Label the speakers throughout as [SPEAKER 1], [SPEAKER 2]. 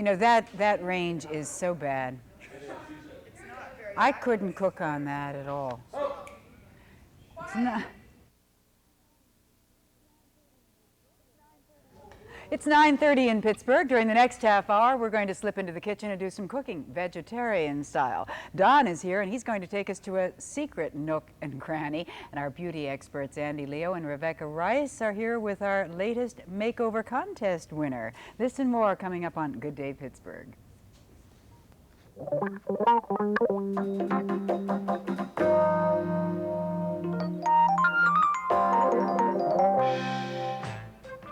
[SPEAKER 1] You know, that range is so bad. I couldn't cook on that at all. It's not. It's 9:30 in Pittsburgh. During the next half hour, we're going to slip into the kitchen and do some cooking, vegetarian style. Don is here, and he's going to take us to a secret nook and cranny. And our beauty experts, Andy Leo and Revecca Rice, are here with our latest makeover contest winner. This and more coming up on Good Day Pittsburgh.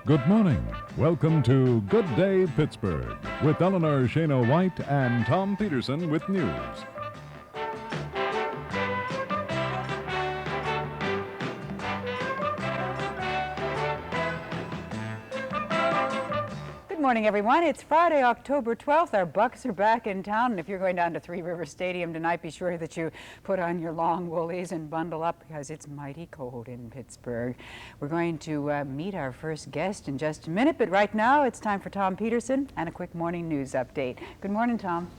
[SPEAKER 2] Good morning. Welcome to Good Day Pittsburgh with Eleanor Shana White and Tom Peterson with news.
[SPEAKER 1] Good morning, everyone. It's Friday, October 12th. Our Bucks are back in town, and if you're going down to Three River Stadium tonight, be sure that you put on your long woolies and bundle up because it's mighty cold in Pittsburgh. We're going to meet our first guest in just a minute, but right now it's time for Tom Peterson and a quick morning news update. Good morning, Tom.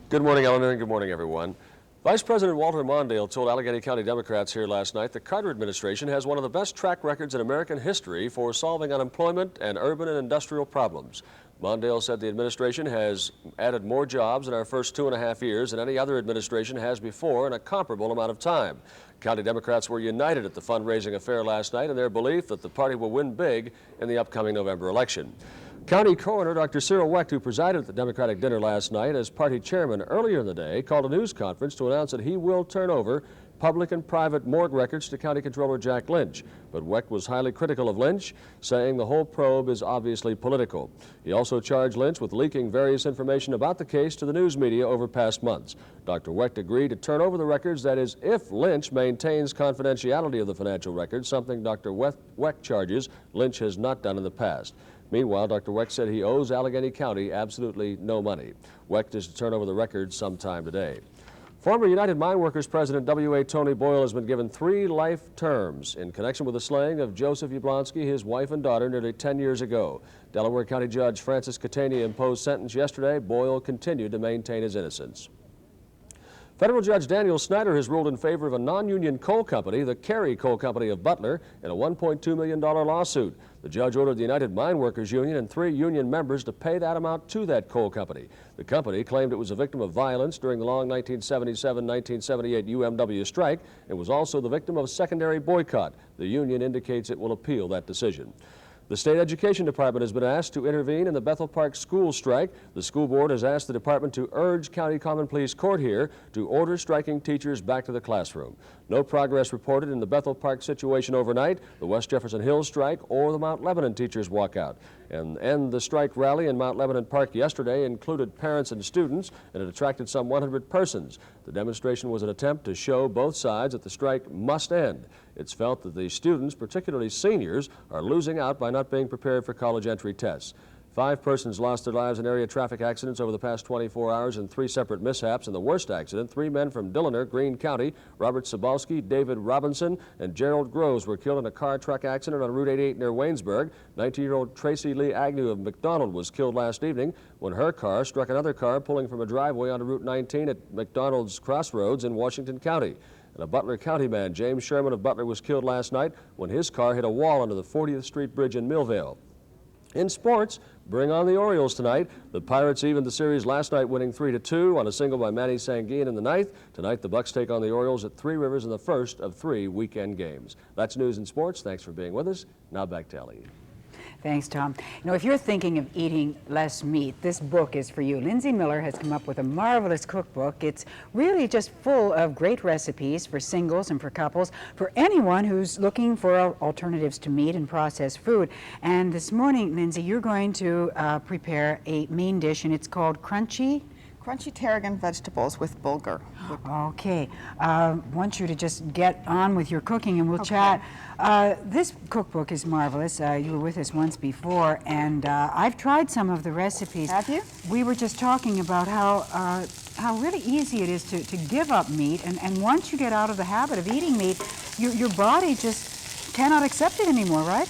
[SPEAKER 3] Good morning, Eleanor, and good morning, everyone. Vice President Walter Mondale told Allegheny County Democrats here last night the Carter administration has one of the best track records in American history for solving unemployment and urban and industrial problems. Mondale said the administration has added more jobs in our first 2.5 years than any other administration has before in a comparable amount of time. County Democrats were united at the fundraising affair last night in their belief that the party will win big in the upcoming November election. County Coroner Dr. Cyril Wecht, who presided at the Democratic dinner last night as party chairman earlier in the day, called a news conference to announce that he will turn over public and private morgue records to County Controller Jack Lynch. But Wecht was highly critical of Lynch, saying the whole probe is obviously political. He also charged Lynch with leaking various information about the case to the news media over past months. Dr. Wecht agreed to turn over the records, that is, if Lynch maintains confidentiality of the financial records, something Dr. Wecht charges Lynch has not done in the past. Meanwhile, Dr. Wecht said he owes Allegheny County absolutely no money. Wecht is to turn over the records sometime today. Former United Mine Workers President W.A. Tony Boyle has been given 3 life terms in connection with the slaying of Joseph Yablonsky, his wife and daughter, nearly 10 years ago. Delaware County Judge Francis Catania imposed sentence yesterday. Boyle continued to maintain his innocence. Federal Judge Daniel Snyder has ruled in favor of a non-union coal company, the Carey Coal Company of Butler, in a $1.2 million lawsuit. The judge ordered the United Mine Workers Union and 3 union members to pay that amount to that coal company. The company claimed it was a victim of violence during the long 1977-1978 UMW strike and was also the victim of a secondary boycott. The union indicates it will appeal that decision. The State Education Department has been asked to intervene in the Bethel Park school strike. The school board has asked the department to urge County Common Pleas Court here to order striking teachers back to the classroom. No progress reported in the Bethel Park situation overnight, the West Jefferson Hills strike, or the Mount Lebanon teachers walkout. And the strike rally in Mount Lebanon Park yesterday included parents and students, and it attracted some 100 persons. The demonstration was an attempt to show both sides that the strike must end. It's felt that the students, particularly seniors, are losing out by not being prepared for college entry tests. 5 persons lost their lives in area traffic accidents over the past 24 hours in 3 separate mishaps. In the worst accident, 3 men from Dilliner, Greene County, Robert Sobalski, David Robinson, and Gerald Groves were killed in a car truck accident on Route 88 near Waynesburg. 19-year-old Tracy Lee Agnew of McDonald was killed last evening when her car struck another car pulling from a driveway onto Route 19 at McDonald's Crossroads in Washington County. And a Butler County man, James Sherman of Butler, was killed last night when his car hit a wall under the 40th Street Bridge in Millvale. In sports, bring on the Orioles tonight. The Pirates evened the series last night, winning 3-2 on a single by Manny Sanguin in the 9th. Tonight, the Bucks take on the Orioles at Three Rivers in the first of 3 weekend games. That's news in sports. Thanks for being with us. Now back to Ellie.
[SPEAKER 1] Thanks, Tom. You know, if you're thinking of eating less meat, this book is for you. Lindsay Miller has come up with a marvelous cookbook. It's really just full of great recipes for singles and for couples, for anyone who's looking for alternatives to meat and processed food. And this morning, Lindsay, you're going to prepare a main dish, and it's called Crunchy
[SPEAKER 4] tarragon vegetables with bulgur.
[SPEAKER 1] Okay. Want you to just get on with your cooking and we'll chat. This cookbook is marvelous. You were with us once before, and I've tried some of the recipes.
[SPEAKER 4] Have you?
[SPEAKER 1] We were just talking about how really easy it is to give up meat, and once you get out of the habit of eating meat, your body just cannot accept it anymore, right?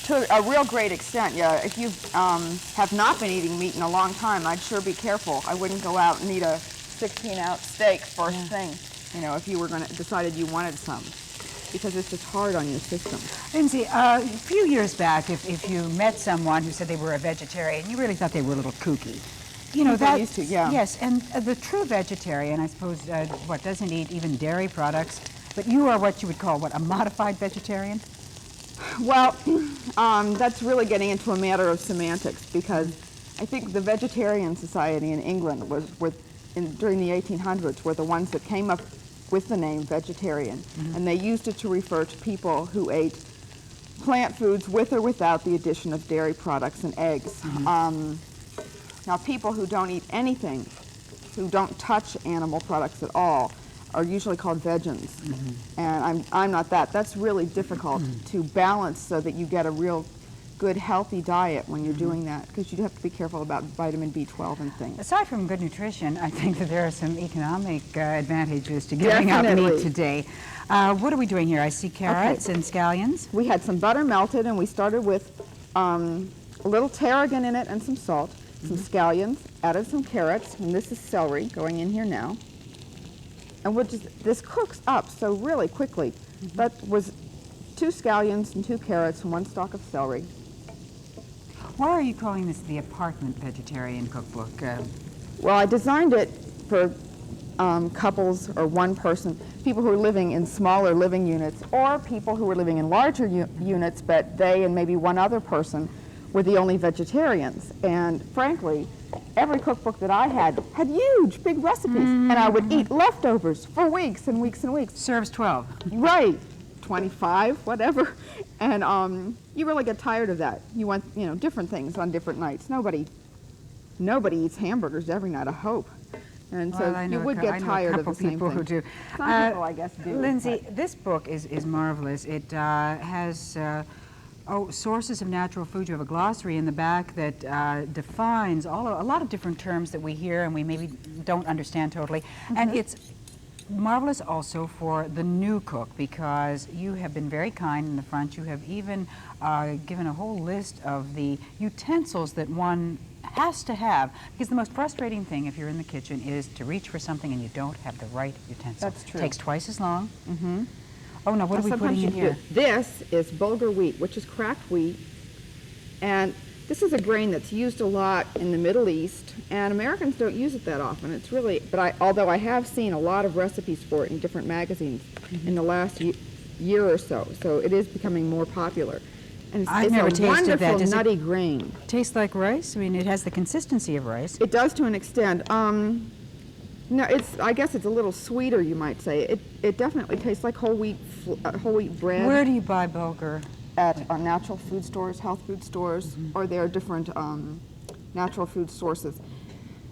[SPEAKER 4] To a real great extent, yeah. If you have not been eating meat in a long time, I'd sure be careful. I wouldn't go out and eat a 16-ounce steak first thing, you know, if you were going to decided you wanted some, because it's just hard on your system.
[SPEAKER 1] Lindsay, a few years back, if you met someone who said they were a vegetarian, you really thought they were a little kooky. You know,
[SPEAKER 4] People
[SPEAKER 1] that
[SPEAKER 4] used to, yeah.
[SPEAKER 1] Yes, and the true vegetarian, I suppose, doesn't eat even dairy products, but you are what you would call, a modified vegetarian?
[SPEAKER 4] Well, that's really getting into a matter of semantics, because I think the Vegetarian Society in England during the 1800s were the ones that came up with the name vegetarian, and they used it to refer to people who ate plant foods with or without the addition of dairy products and eggs. Now, people who don't eat anything, who don't touch animal products at all, are usually called vegans, and I'm not that. That's really difficult to balance so that you get a real good, healthy diet when you're doing that, because you do have to be careful about vitamin B12 and things.
[SPEAKER 1] Aside from good nutrition, I think that there are some economic advantages to giving up
[SPEAKER 4] Definitely.
[SPEAKER 1] meat today. What are we doing here? I see carrots and scallions.
[SPEAKER 4] We had some butter melted, and we started with a little tarragon in it and some salt, some scallions, added some carrots, and this is celery going in here now. And this cooks up so really quickly. That was 2 scallions and 2 carrots and 1 stalk of celery.
[SPEAKER 1] Why are you calling this the apartment vegetarian cookbook?
[SPEAKER 4] Well, I designed it for couples or one person, people who are living in smaller living units, or people who are living in larger units, but they and maybe one other person were the only vegetarians. And frankly, every cookbook that I had huge, big recipes, and I would eat leftovers for weeks and weeks and weeks.
[SPEAKER 1] Serves 12.
[SPEAKER 4] Right, 25, whatever. And you really get tired of that. You want, you know, different things on different nights. Nobody eats hamburgers every night, I hope. And so you would get tired of the same thing.
[SPEAKER 1] Who do.
[SPEAKER 4] Some people, I guess, do.
[SPEAKER 1] Lindsay, this book is marvelous. It has sources of natural food. You have a glossary in the back that defines a lot of different terms that we hear and we maybe don't understand totally. And it's marvelous also for the new cook, because you have been very kind in the front. You have even given a whole list of the utensils that one has to have, because the most frustrating thing if you're in the kitchen is to reach for something and you don't have the right utensil.
[SPEAKER 4] That's true.
[SPEAKER 1] It takes twice as long. Oh, no, what are we putting in here?
[SPEAKER 4] This is Bulgur Wheat, which is cracked wheat. And this is a grain that's used a lot in the Middle East, and Americans don't use it that often. It's really, although I have seen a lot of recipes for it in different magazines in the last year or so, so it is becoming more popular. And
[SPEAKER 1] I've never tasted that.
[SPEAKER 4] It's a wonderful
[SPEAKER 1] Does
[SPEAKER 4] nutty grain.
[SPEAKER 1] Taste like rice? I mean, it has the consistency of rice.
[SPEAKER 4] It does to an extent. No, I guess it's a little sweeter, you might say. It definitely tastes like whole wheat bread.
[SPEAKER 1] Where do you buy bulgur?
[SPEAKER 4] At natural food stores, health food stores, or there are different natural food sources.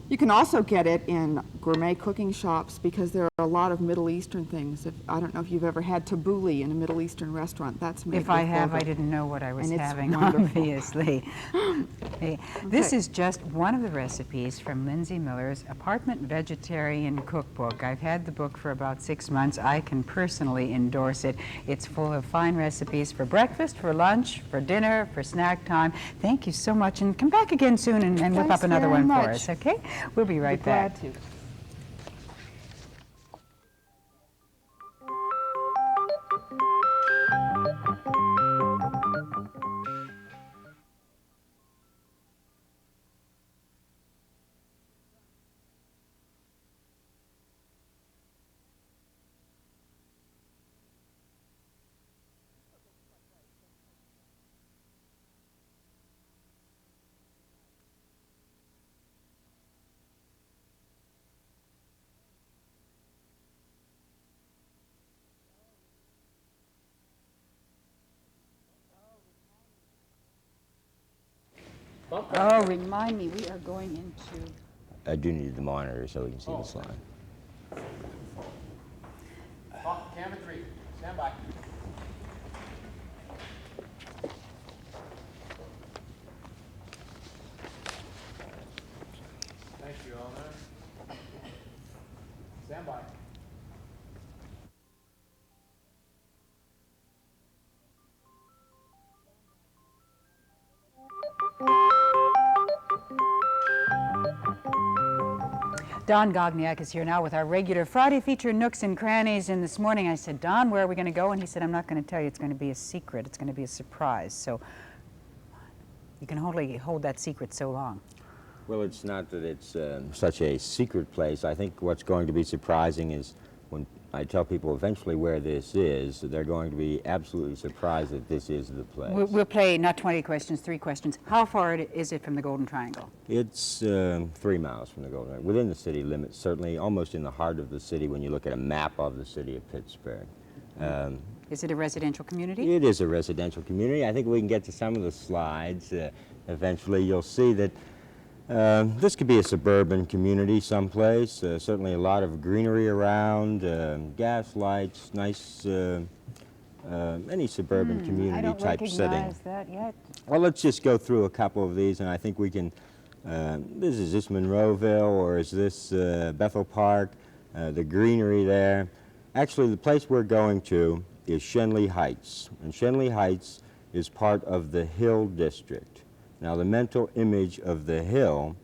[SPEAKER 4] You can also get it in gourmet cooking shops, because there are a lot of Middle Eastern things. I don't know if you've ever had tabbouleh in a Middle Eastern restaurant. That's made
[SPEAKER 1] If I
[SPEAKER 4] with
[SPEAKER 1] have,
[SPEAKER 4] bulgur.
[SPEAKER 1] I didn't know what I was
[SPEAKER 4] And it's
[SPEAKER 1] having,
[SPEAKER 4] wonderful.
[SPEAKER 1] obviously. Hey, this is just one of the recipes from Lindsay Miller's Apartment Vegetarian Cookbook. I've had the book for about 6 months. I can personally endorse it. It's full of fine recipes for breakfast, for lunch, for dinner, for snack time. Thank you so much, and come back again soon and whip
[SPEAKER 4] Thanks
[SPEAKER 1] up another
[SPEAKER 4] very
[SPEAKER 1] one for
[SPEAKER 4] much.
[SPEAKER 1] us, okay? We'll be right back.
[SPEAKER 4] Glad to.
[SPEAKER 1] Oh, remind me, we are going into...
[SPEAKER 5] I do need the monitor so we can see the slide.
[SPEAKER 6] Camera 3, stand by. Thank you, Alma. Stand by.
[SPEAKER 1] Don Gogniat is here now with our regular Friday feature, Nooks and Crannies. And this morning I said, Don, where are we going to go? And he said, I'm not going to tell you. It's going to be a secret. It's going to be a surprise. So you can only hold that secret so long.
[SPEAKER 5] Well, it's not that it's such a secret place. I think what's going to be surprising is when I tell people eventually where this is, they're going to be absolutely surprised that this is the place.
[SPEAKER 1] We'll play not 20 questions, 3 questions. How far is it from the Golden Triangle?
[SPEAKER 5] It's 3 miles from the Golden Triangle, within the city limits, certainly almost in the heart of the city when you look at a map of the city of Pittsburgh.
[SPEAKER 1] Is it a residential community?
[SPEAKER 5] It is a residential community. I think we can get to some of the slides. Eventually you'll see that this could be a suburban community someplace. Certainly a lot of greenery around, gas lights, nice, any suburban community type setting.
[SPEAKER 1] I don't recognize that yet.
[SPEAKER 5] Well, let's just go through a couple of these, and I think we can, is this Monroeville, or is this Bethel Park, the greenery there. Actually, the place we're going to is Shenley Heights, and Shenley Heights is part of the Hill District. Now, the mental image of the hill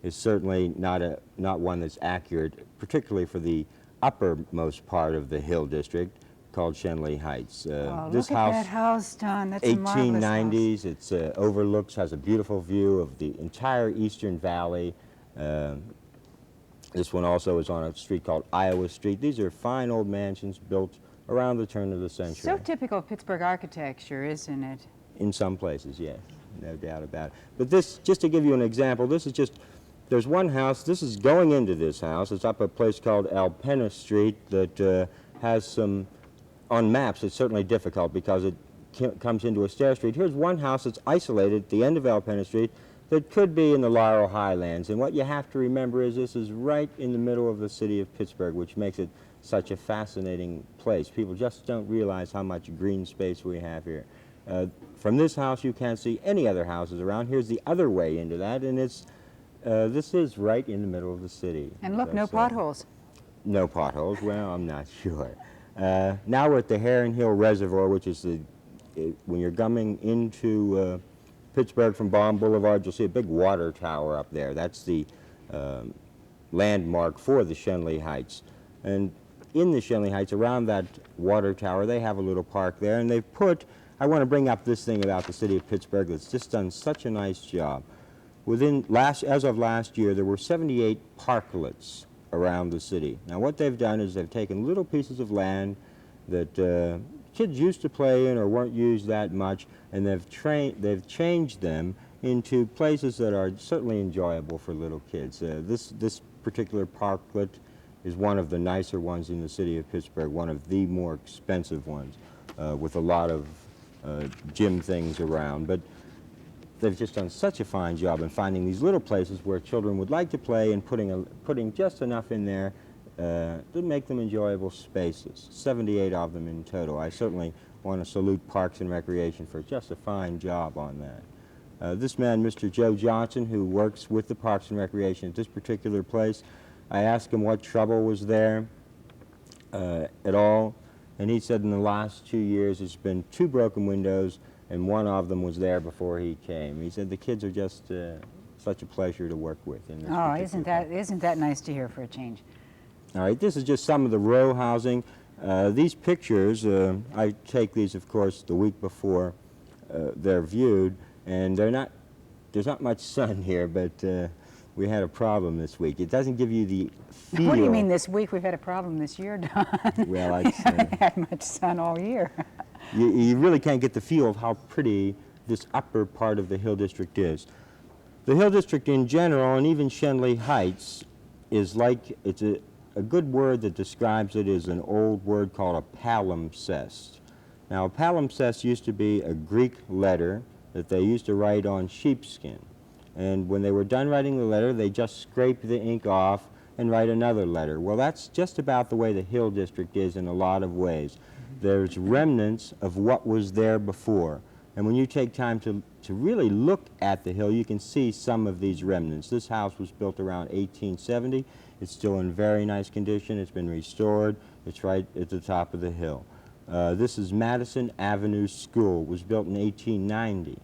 [SPEAKER 5] is certainly not one that's accurate, particularly for the uppermost part of the Hill District, called Shenley Heights.
[SPEAKER 1] This look at that house, Don. That's a marvelous
[SPEAKER 5] 1890s. It's overlooks, has a beautiful view of the entire Eastern Valley. This one also is on a street called Iowa Street. These are fine old mansions built around the turn of the century.
[SPEAKER 1] So typical of Pittsburgh architecture, isn't it?
[SPEAKER 5] In some places, yes. No doubt about it. But this, just to give you an example, this is just, there's one house, this is going into this house. It's up a place called Alpena Street that has some, on maps it's certainly difficult because it comes into a stair street. Here's one house that's isolated at the end of Alpena Street that could be in the Laurel Highlands. And what you have to remember is this is right in the middle of the city of Pittsburgh, which makes it such a fascinating place. People just don't realize how much green space we have here. From this house, you can't see any other houses around. Here's the other way into that, and it's this is right in the middle of the city.
[SPEAKER 1] And look, no potholes.
[SPEAKER 5] No potholes. Well, I'm not sure. Now we're at the Heron Hill Reservoir, which is when you're coming into Pittsburgh from Baum Boulevard, you'll see a big water tower up there. That's the landmark for the Shenley Heights. And in the Shenley Heights, around that water tower, they have a little park there, and they've put, I want to bring up this thing about the city of Pittsburgh that's just done such a nice job. As of last year, there were 78 parklets around the city. Now what they've done is they've taken little pieces of land that kids used to play in or weren't used that much, and they've changed them into places that are certainly enjoyable for little kids. This particular parklet is one of the nicer ones in the city of Pittsburgh, one of the more expensive ones, with a lot of gym things around. But they've just done such a fine job in finding these little places where children would like to play and putting just enough in there to make them enjoyable spaces. 78 of them in total. I certainly want to salute Parks and Recreation for just a fine job on that. This man, Mr. Joe Johnson, who works with the Parks and Recreation at this particular place, I asked him what trouble was there at all, and he said in the last 2 years there's been 2 broken windows, and one of them was there before he came. He said the kids are just such a pleasure to work with. In this
[SPEAKER 1] isn't that nice to hear for a change?
[SPEAKER 5] All right, this is just some of the row housing. These pictures, I take these, of course, the week before they're viewed, and there's not much sun here, but we had a problem this week. It doesn't give you the feel.
[SPEAKER 1] What do you mean this week? We've had a problem this year, Don.
[SPEAKER 5] Well,
[SPEAKER 1] I haven't had much sun all year.
[SPEAKER 5] You really can't get the feel of how pretty this upper part of the Hill District is. The Hill District in general, and even Shenley Heights, is like, it's a good word that describes it is an old word called a palimpsest. Now, a palimpsest used to be a Greek letter that they used to write on sheepskin. And when they were done writing the letter, they just scrape the ink off and write another letter. Well, that's just about the way the Hill District is in a lot of ways. There's remnants of what was there before. And when you take time to really look at the hill, you can see some of these remnants. This house was built around 1870. It's still in very nice condition. It's been restored. It's right at the top of the hill. This is Madison Avenue School. It was built in 1890.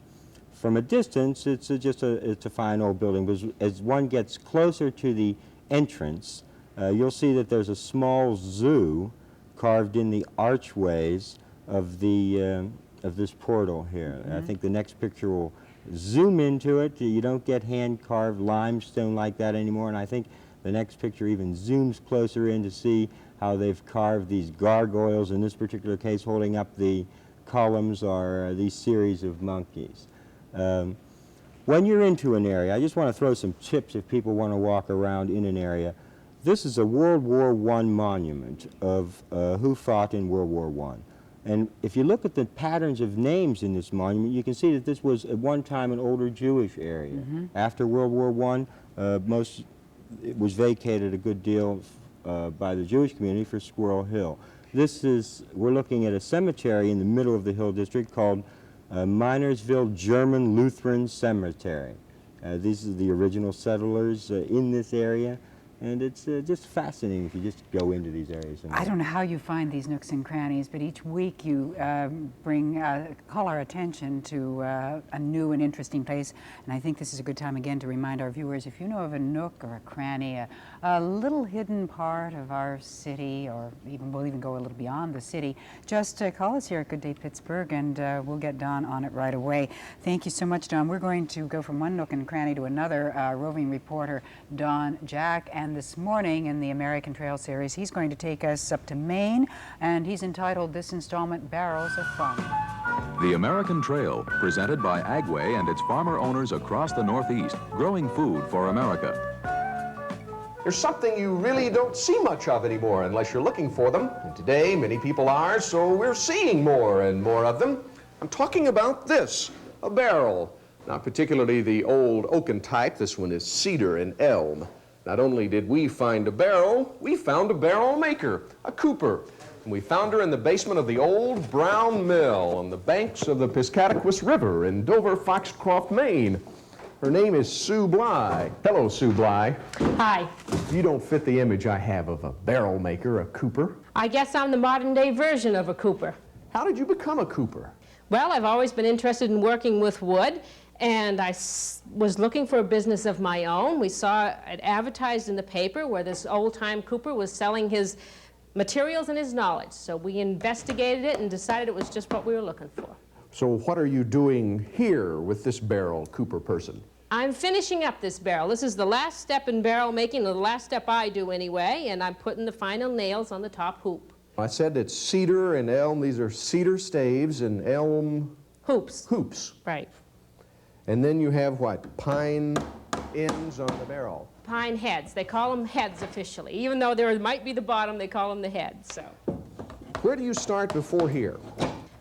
[SPEAKER 5] From a distance, it's a fine old building, but as one gets closer to the entrance, you'll see that there's a small zoo carved in the archways of this portal here. I think the next picture will zoom into it. You don't get hand-carved limestone like that anymore, and I think the next picture even zooms closer in to see how they've carved these gargoyles, in this particular case holding up the columns are these series of monkeys. When you're into an area, I just want to throw some tips if people want to walk around in an area. This is a World War I monument of who fought in World War I. And if you look at the patterns of names in this monument, you can see that this was at one time an older Jewish area. After World War I, it was vacated a good deal by the Jewish community for Squirrel Hill. We're looking at a cemetery in the middle of the Hill District called Minersville German Lutheran Cemetery. These are the original settlers in this area. And it's just fascinating if you just go into these areas.
[SPEAKER 1] I don't know how you find these nooks and crannies, but each week you call our attention to a new and interesting place. And I think this is a good time again to remind our viewers, if you know of a nook or a cranny, a little hidden part of our city, or we'll even go a little beyond the city, just call us here at Good Day Pittsburgh, and we'll get Don on it right away. Thank you so much, Don. We're going to go from one nook and cranny to another. Roving reporter Don Jack, and this morning in the American Trail series, he's going to take us up to Maine, and he's entitled this installment, Barrels of Fun.
[SPEAKER 7] The American Trail, presented by Agway and its farmer owners across the Northeast, growing food for America.
[SPEAKER 8] There's something you really don't see much of anymore unless you're looking for them. And today, many people are, so we're seeing more and more of them. I'm talking about this, a barrel. Not particularly the old oaken type. This one is cedar and elm. Not only did we find a barrel, we found a barrel maker, a cooper. And we found her in the basement of the old Brown Mill on the banks of the Piscataquis River in Dover, Foxcroft, Maine. Her name is Sue Bly. Hello, Sue Bly.
[SPEAKER 9] Hi.
[SPEAKER 8] You don't fit the image I have of a barrel maker, a cooper.
[SPEAKER 9] I guess I'm the modern-day version of a cooper.
[SPEAKER 8] How did you become a cooper?
[SPEAKER 9] Well, I've always been interested in working with wood, and I was looking for a business of my own. We saw it advertised in the paper where this old-time cooper was selling his materials and his knowledge. So we investigated it and decided it was just what we were looking for.
[SPEAKER 8] So what are you doing here with this barrel cooper person?
[SPEAKER 9] I'm finishing up this barrel. This is the last step in barrel making, the last step I do anyway, and I'm putting the final nails on the top hoop.
[SPEAKER 8] I said it's cedar and elm. These are cedar staves and elm...
[SPEAKER 9] Hoops.
[SPEAKER 8] Hoops.
[SPEAKER 9] Right.
[SPEAKER 8] And then you have what? Pine ends on the barrel.
[SPEAKER 9] Pine heads. They call them heads officially. Even though there might be the bottom, they call them the heads. So.
[SPEAKER 8] Where do you start before here?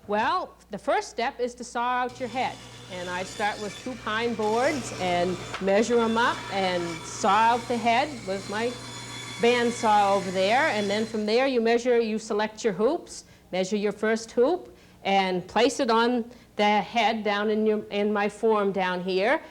[SPEAKER 9] Well, the first step is to saw out your head. And I start with 2 pine boards and measure them up and saw out the head with my bandsaw over there. And then from there you select your hoops, measure your first hoop, and place it on the head down in my form down here.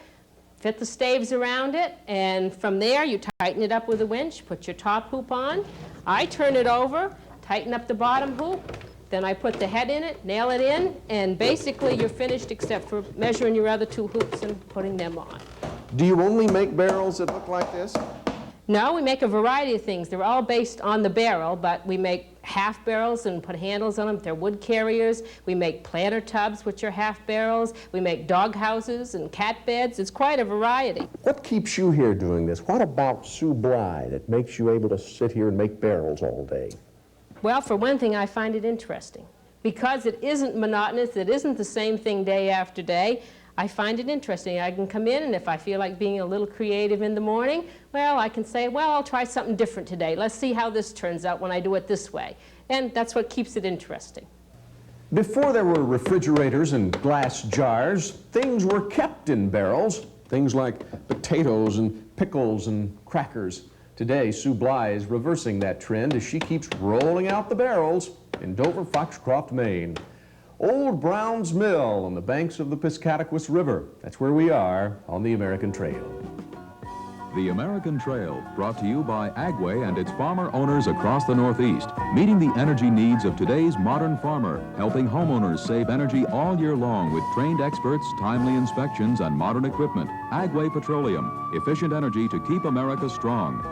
[SPEAKER 9] Fit the staves around it, and from there you tighten it up with a winch, put your top hoop on. I turn it over, tighten up the bottom hoop, then I put the head in it, nail it in, and basically you're finished except for measuring your other 2 hoops and putting them on.
[SPEAKER 8] Do you only make barrels that look like this?
[SPEAKER 9] No, we make a variety of things. They're all based on the barrel, but we make half barrels and put handles on them. They're wood carriers. We make planter tubs, which are half barrels. We make dog houses and cat beds. It's quite a variety.
[SPEAKER 8] What keeps you here doing this? What about Sue Bly that makes you able to sit here and make barrels all day?
[SPEAKER 9] Well, for one thing, I find it interesting. Because it isn't monotonous, it isn't the same thing day after day, I find it interesting. I can come in, and if I feel like being a little creative in the morning, well, I can say, well, I'll try something different today. Let's see how this turns out when I do it this way. And that's what keeps it interesting.
[SPEAKER 8] Before there were refrigerators and glass jars, things were kept in barrels. Things like potatoes and pickles and crackers. Today, Sue Bly is reversing that trend as she keeps rolling out the barrels in Dover, Foxcroft, Maine. Old Brown's Mill on the banks of the Piscataquis River. That's where we are on the American Trail.
[SPEAKER 7] The American Trail, brought to you by Agway and its farmer owners across the Northeast, meeting the energy needs of today's modern farmer, helping homeowners save energy all year long with trained experts, timely inspections, and modern equipment. Agway Petroleum, efficient energy to keep America strong.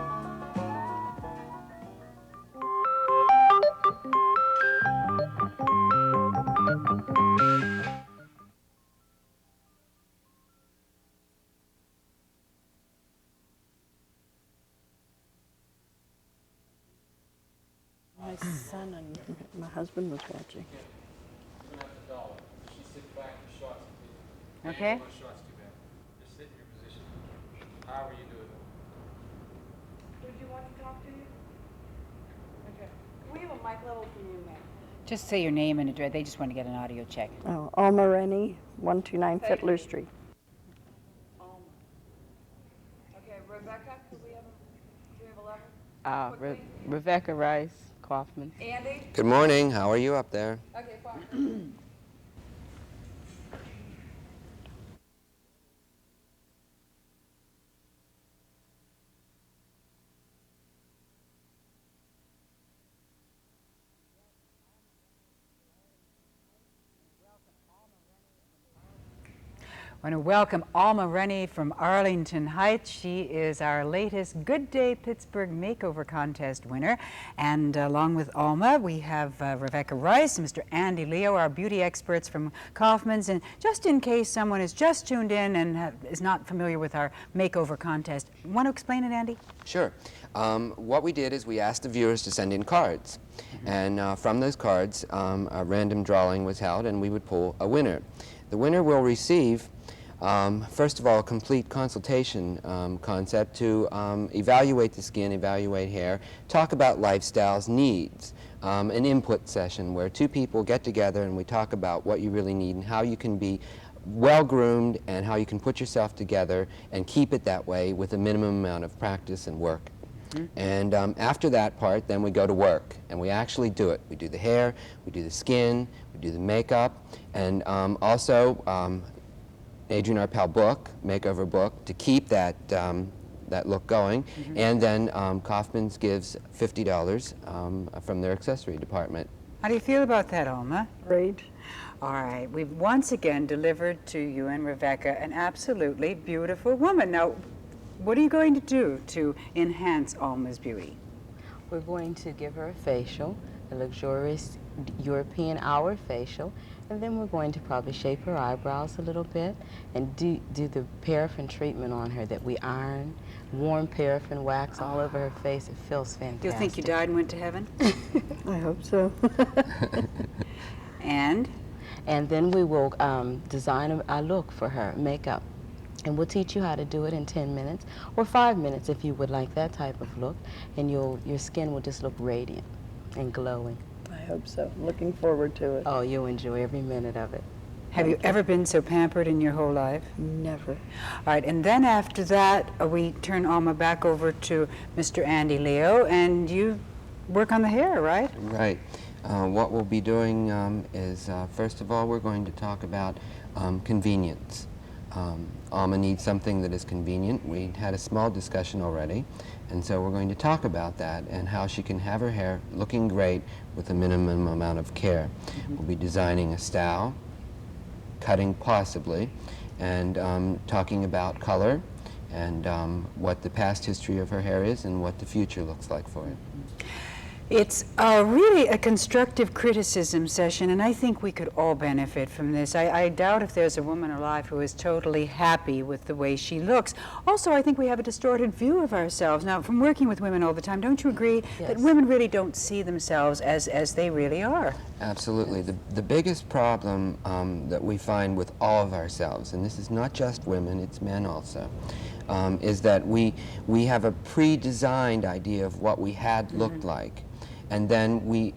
[SPEAKER 10] My son and my husband was watching.
[SPEAKER 6] She sit back, the shots.
[SPEAKER 1] Okay.
[SPEAKER 6] My shots too bad. Just sit in your position. However you do it.
[SPEAKER 11] Would you want to talk to you? Okay. Can we have a mic level for you, ma'am?
[SPEAKER 1] Just say your name and address. They just want to get an audio check.
[SPEAKER 10] Oh, Alma, Rinne, 129 Fiddler Street.
[SPEAKER 11] Alma. Okay, Revecca, could we have a level?
[SPEAKER 12] Revecca Rice, Kaufman.
[SPEAKER 11] Andy?
[SPEAKER 13] Good morning. How are you up there?
[SPEAKER 11] Okay, fine.
[SPEAKER 1] I want to welcome Alma Rinne from Arlington Heights. She is our latest Good Day Pittsburgh Makeover Contest winner. And along with Alma, we have Rebecca Rice and Mr. Andy Leo, our beauty experts from Kaufman's. And just in case someone has just tuned in and is not familiar with our makeover contest, want to explain it, Andy?
[SPEAKER 13] Sure. What we did is we asked the viewers to send in cards. And from those cards, a random drawing was held, and we would pull a winner. The winner will receive, first of all, a complete consultation concept to evaluate the skin, evaluate hair, talk about lifestyles, needs, an input session where two people get together and we talk about what you really need and how you can be well-groomed and how you can put yourself together and keep it that way with a minimum amount of practice and work. And after that part, then we go to work, and we actually do it. We do the hair, we do the skin, we do the makeup, and also Adrian Arpel book, makeover book, to keep that that look going. And then Kaufman's gives $50 from their accessory department.
[SPEAKER 1] How do you feel about that, Alma?
[SPEAKER 10] Great.
[SPEAKER 1] All right, we've once again delivered to you and Rebecca an absolutely beautiful woman. Now, what are you going to do to enhance Alma's beauty?
[SPEAKER 12] We're going to give her a facial, a luxurious European hour facial, and then we're going to probably shape her eyebrows a little bit and do the paraffin treatment on her that we iron, warm paraffin wax all over her face. It feels fantastic.
[SPEAKER 1] Do you think you died and went to heaven?
[SPEAKER 10] I hope so.
[SPEAKER 1] And
[SPEAKER 12] then we will design a look for her, makeup. And we'll teach you how to do it in 10 minutes or 5 minutes if you would like that type of look. And your skin will just look radiant and glowing.
[SPEAKER 10] I hope so. Looking forward to it.
[SPEAKER 12] Oh, you'll enjoy every minute of it.
[SPEAKER 1] have you ever been so pampered in your whole life?
[SPEAKER 10] Never.
[SPEAKER 1] All right, and then after that, we turn Alma back over to Mr. Andy Leo, and you work on the hair, right?
[SPEAKER 13] Right. What we'll be doing is, first of all, we're going to talk about convenience. Alma needs something that is convenient. We had a small discussion already, and so we're going to talk about that and how she can have her hair looking great with a minimum amount of care. We'll be designing a style, cutting possibly, and talking about color and what the past history of her hair is and what the future looks like for it.
[SPEAKER 1] It's really a constructive criticism session, and I think we could all benefit from this. I doubt if there's a woman alive who is totally happy with the way she looks. Also, I think we have a distorted view of ourselves. Now, from working with women all the time, don't you agree that women really don't see themselves as they really are?
[SPEAKER 13] Absolutely. The biggest problem that we find with all of ourselves, and this is not just women, it's men also, is that we have a pre-designed idea of what we had looked like. And then we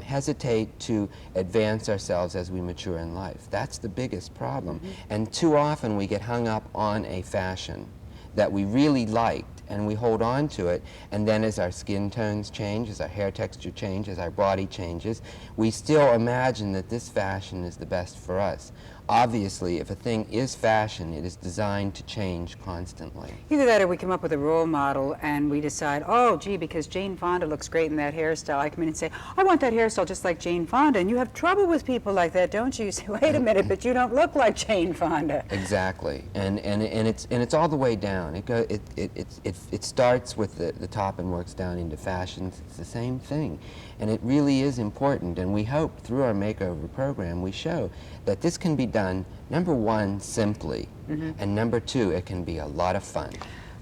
[SPEAKER 13] hesitate to advance ourselves as we mature in life. That's the biggest problem. And too often we get hung up on a fashion that we really liked, and we hold on to it, and then as our skin tones change, as our hair texture changes, as our body changes, we still imagine that this fashion is the best for us. Obviously, if a thing is fashion, it is designed to change constantly.
[SPEAKER 1] Either that or we come up with a role model and we decide, oh, gee, because Jane Fonda looks great in that hairstyle, I come in and say, I want that hairstyle just like Jane Fonda. And you have trouble with people like that, don't you? You say, wait a minute, but you don't look like Jane Fonda.
[SPEAKER 13] Exactly. And it's all the way down. It starts with the top and works down into fashions. It's the same thing. And it really is important. And we hope through our makeover program we show that this can be done, number one, simply, and number two, it can be a lot of fun.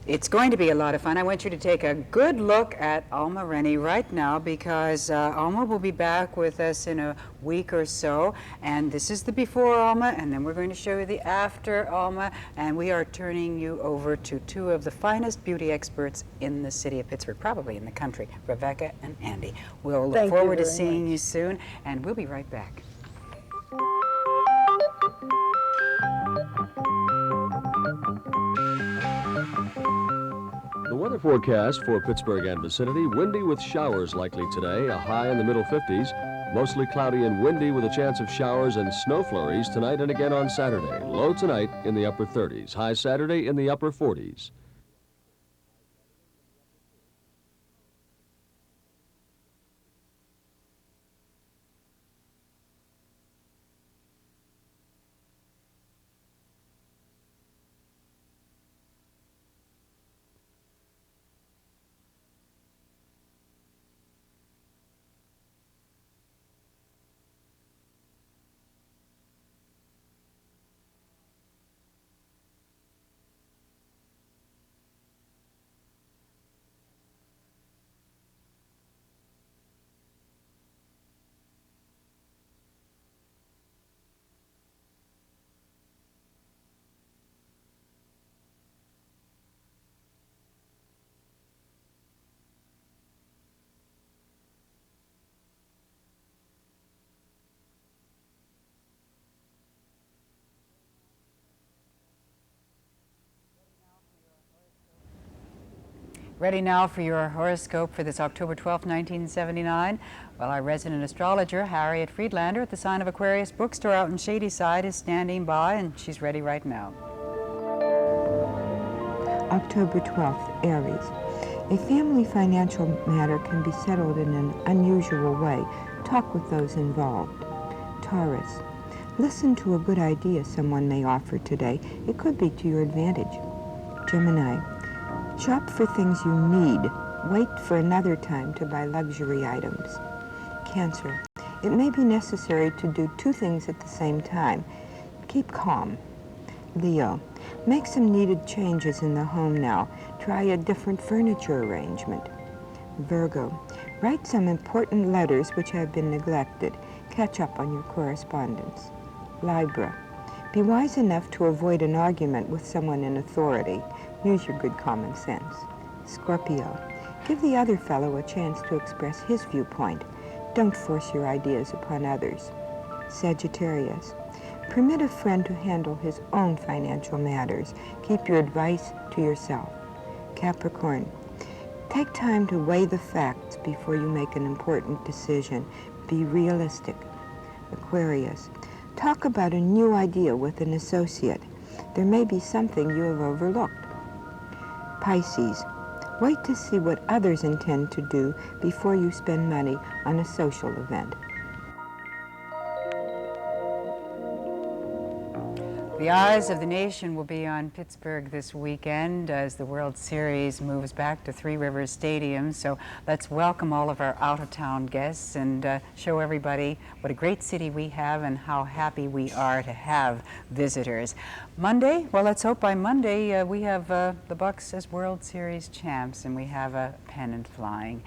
[SPEAKER 1] It's going to be a lot of fun. I want you to take a good look at Alma Rinne right now because Alma will be back with us in a week or so. And this is the before Alma, and then we're going to show you the after Alma. And we are turning you over to two of the finest beauty experts in the city of Pittsburgh, probably in the country, Revecca and Andy. We'll look forward to seeing you soon, and we'll be right back.
[SPEAKER 3] The weather forecast for Pittsburgh and vicinity: windy with showers likely today, a high in the middle 50s. Mostly cloudy and windy with a chance of showers and snow flurries tonight and again on Saturday. Low tonight in the upper 30s, high Saturday in the upper 40s.
[SPEAKER 1] Ready now for your horoscope for this October 12th, 1979? Well, our resident astrologer, Harriet Friedlander, at the sign of Aquarius bookstore out in Shadyside is standing by, and she's ready right now.
[SPEAKER 14] October 12th, Aries. A family financial matter can be settled in an unusual way. Talk with those involved. Taurus. Listen to a good idea someone may offer today. It could be to your advantage. Gemini. Shop for things you need. Wait for another time to buy luxury items. Cancer. It may be necessary to do two things at the same time. Keep calm. Leo. Make some needed changes in the home now. Try a different furniture arrangement. Virgo. Write some important letters which have been neglected. Catch up on your correspondence. Libra. Be wise enough to avoid an argument with someone in authority. Use your good common sense. Scorpio. Give the other fellow a chance to express his viewpoint. Don't force your ideas upon others. Sagittarius. Permit a friend to handle his own financial matters. Keep your advice to yourself. Capricorn. Take time to weigh the facts before you make an important decision. Be realistic. Aquarius. Talk about a new idea with an associate. There may be something you have overlooked. Pisces. Wait to see what others intend to do before you spend money on a social event.
[SPEAKER 1] The eyes of the nation will be on Pittsburgh this weekend as the World Series moves back to Three Rivers Stadium. So let's welcome all of our out-of-town guests and show everybody what a great city we have and how happy we are to have visitors. Monday, well, let's hope by Monday we have the Bucks as World Series champs and we have a pennant flying.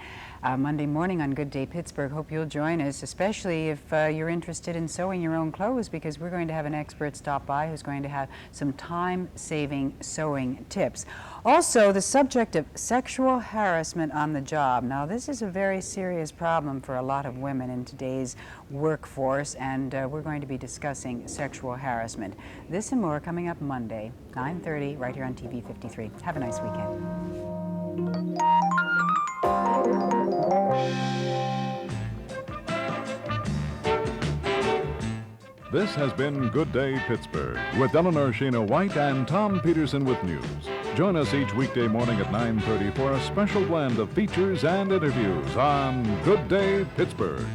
[SPEAKER 1] Monday morning on Good Day Pittsburgh. Hope you'll join us, especially if you're interested in sewing your own clothes, because we're going to have an expert stop by who's going to have some time-saving sewing tips. Also, the subject of sexual harassment on the job. Now, this is a very serious problem for a lot of women in today's workforce, and we're going to be discussing sexual harassment. This and more coming up Monday, 9:30, right here on TV 53. Have a nice weekend.
[SPEAKER 2] This has been Good Day Pittsburgh with Eleanor Shana White and Tom Peterson with news. Join us each weekday morning at 9:30 for a special blend of features and interviews on Good Day Pittsburgh.